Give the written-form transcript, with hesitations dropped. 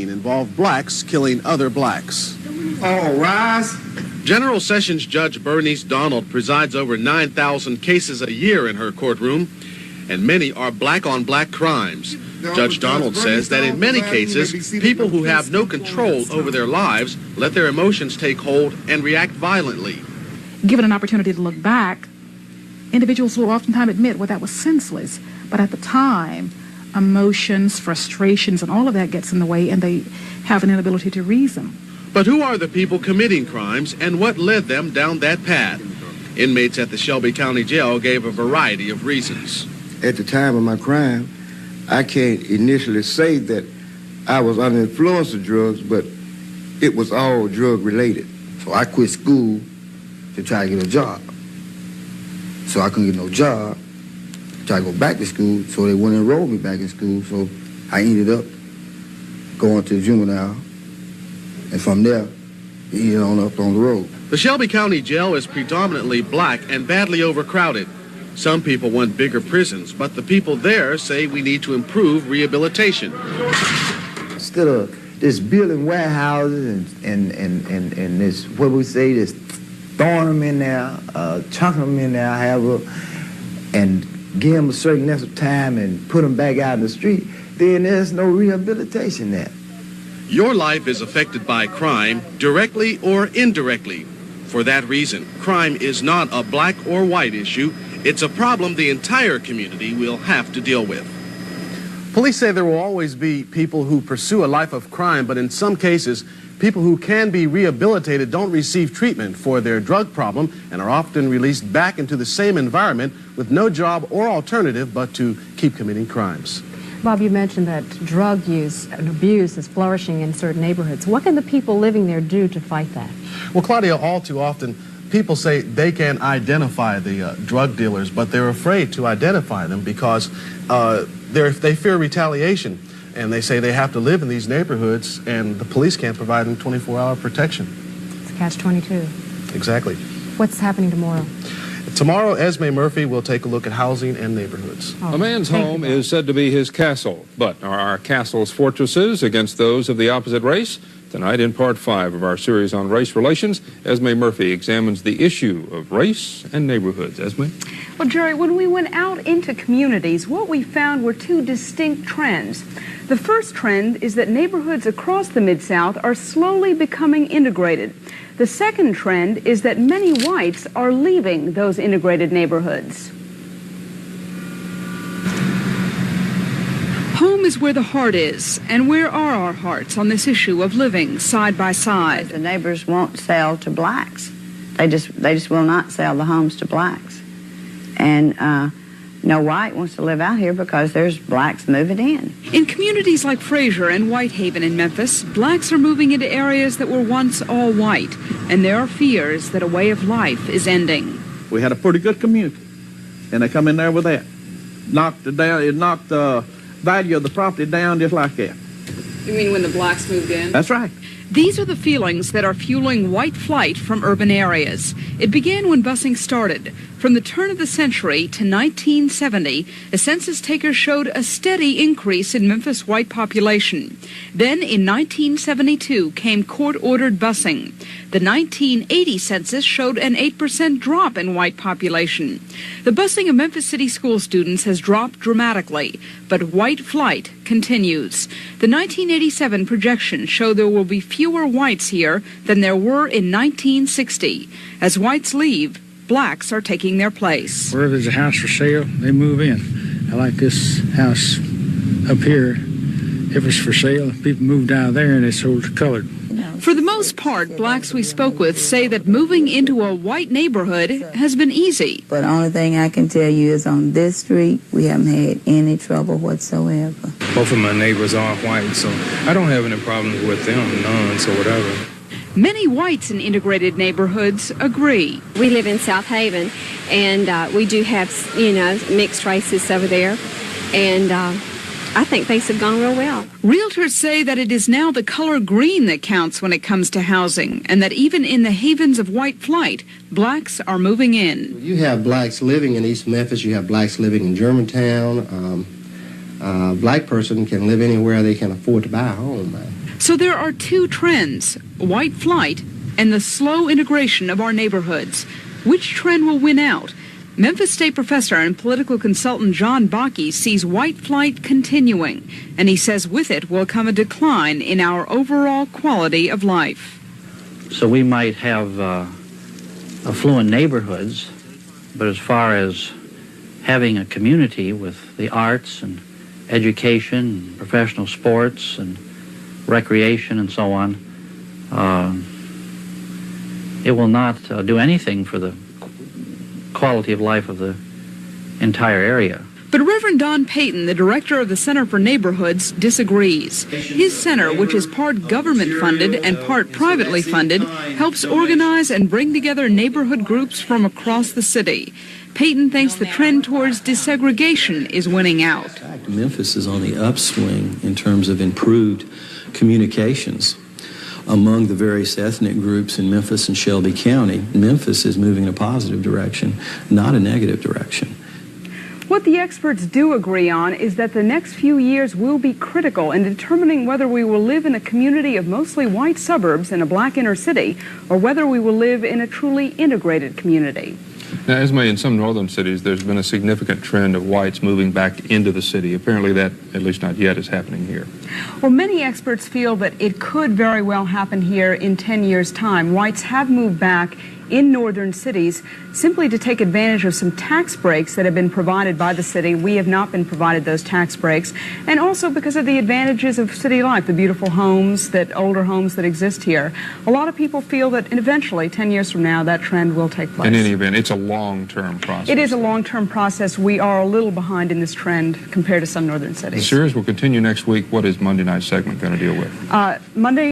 involved blacks killing other blacks. All rise. General Sessions Judge Bernice Donald presides over 9,000 cases a year in her courtroom, and many are black-on-black crimes. Judge Donald says that in many cases, people who have no control over their lives let their emotions take hold and react violently. Given an opportunity to look back, individuals will oftentimes admit, well, that was senseless. But at the time, emotions, frustrations, and all of that gets in the way, and they have an inability to reason. But who are the people committing crimes, and what led them down that path? Inmates at the Shelby County Jail gave a variety of reasons. At the time of my crime, I can't initially say that I was under influence of drugs, but it was all drug-related. So I quit school to try to get a job. So I couldn't get no job. Try to go back to school, so they wouldn't enroll me back in school. So I ended up going to juvenile, and from there, ended on up on the road. The Shelby County Jail is predominantly black and badly overcrowded. Some people want bigger prisons, but the people there say we need to improve rehabilitation. Instead of just building warehouses and this, what we say, just throwing them in there, chunking them in there, however, and give them a certain length of time and put them back out in the street, then there's no rehabilitation there. Your life is affected by crime, directly or indirectly. For that reason, crime is not a black or white issue. It's a problem the entire community will have to deal with. Police say there will always be people who pursue a life of crime, but in some cases, people who can be rehabilitated don't receive treatment for their drug problem and are often released back into the same environment with no job or alternative but to keep committing crimes. Bob, you mentioned that drug use and abuse is flourishing in certain neighborhoods. What can the people living there do to fight that? Well, Claudia, all too often, people say they can identify the drug dealers, but they're afraid to identify them because they fear retaliation. And they say they have to live in these neighborhoods, and the police can't provide them 24-hour protection. It's catch-22. Exactly. What's happening tomorrow? Tomorrow, Esme Murphy will take a look at housing and neighborhoods. A man's home is said to be his castle, but are our castles fortresses against those of the opposite race? Tonight, in Part 5 of our series on race relations, Esme Murphy examines the issue of race and neighborhoods. Esme? Well, Jerry, when we went out into communities, what we found were two distinct trends. The first trend is that neighborhoods across the Mid-South are slowly becoming integrated. The second trend is that many whites are leaving those integrated neighborhoods. Home is where the heart is, and where are our hearts on this issue of living side by side? The neighbors won't sell to blacks. They just will not sell the homes to blacks. And no white wants to live out here because there's blacks moving in. In communities like Fraser and Whitehaven in Memphis, blacks are moving into areas that were once all white, and there are fears that a way of life is ending. We had a pretty good community, and they come in there with that. It knocked the value of the property down just like that. You mean when the blacks moved in? That's right. These are the feelings that are fueling white flight from urban areas. It began when busing started. From the turn of the century to 1970, the census takers showed a steady increase in Memphis' white population. Then in 1972 came court-ordered busing. The 1980 census showed an 8% drop in white population. The busing of Memphis City school students has dropped dramatically, but white flight continues. The 1987 projections show there will be fewer whites here than there were in 1960. As whites leave, blacks are taking their place. Wherever there's a house for sale, they move in. I like this house up here. If it's for sale, people moved out of there and they sold to colored. For the most part, blacks we spoke with say that moving into a white neighborhood has been easy. But the only thing I can tell you is on this street, we haven't had any trouble whatsoever. Both of my neighbors are white, so I don't have any problems with them, none, so whatever. Many whites in integrated neighborhoods agree. We live in South Haven, and we do have, mixed races over there, and I think things have gone real well. Realtors say that it is now the color green that counts when it comes to housing, and that even in the havens of white flight, blacks are moving in. You have blacks living in East Memphis, you have blacks living in Germantown. A black person can live anywhere they can afford to buy a home. So there are two trends, white flight and the slow integration of our neighborhoods. Which trend will win out? Memphis State professor and political consultant John Bakke sees white flight continuing, and he says with it will come a decline in our overall quality of life. So we might have affluent neighborhoods, but as far as having a community with the arts and education, and professional sports and recreation and so on, it will not do anything for the quality of life of the entire area. But Reverend Don Payton, the director of the Center for Neighborhoods, disagrees. His center, which is part government-funded and part privately funded, helps organize and bring together neighborhood groups from across the city. Payton thinks the trend towards desegregation is winning out. Memphis is on the upswing in terms of improved communications among the various ethnic groups in Memphis and Shelby County. Memphis is moving in a positive direction, not a negative direction. What the experts do agree on is that the next few years will be critical in determining whether we will live in a community of mostly white suburbs in a black inner city or whether we will live in a truly integrated community. Now, Esme, in some northern cities, there's been a significant trend of whites moving back into the city. Apparently that, at least not yet, is happening here. Well, many experts feel that it could very well happen here in 10 years' time. Whites have moved back in northern cities simply to take advantage of some tax breaks that have been provided by the city. We have not been provided those tax breaks. And also because of the advantages of city life, the beautiful homes, older homes that exist here. A lot of people feel that eventually, 10 years from now, that trend will take place. In any event, it's a long-term process. It is a long-term process. We are a little behind in this trend compared to some northern cities. The series will continue next week. What is Monday night's segment going to deal with? Monday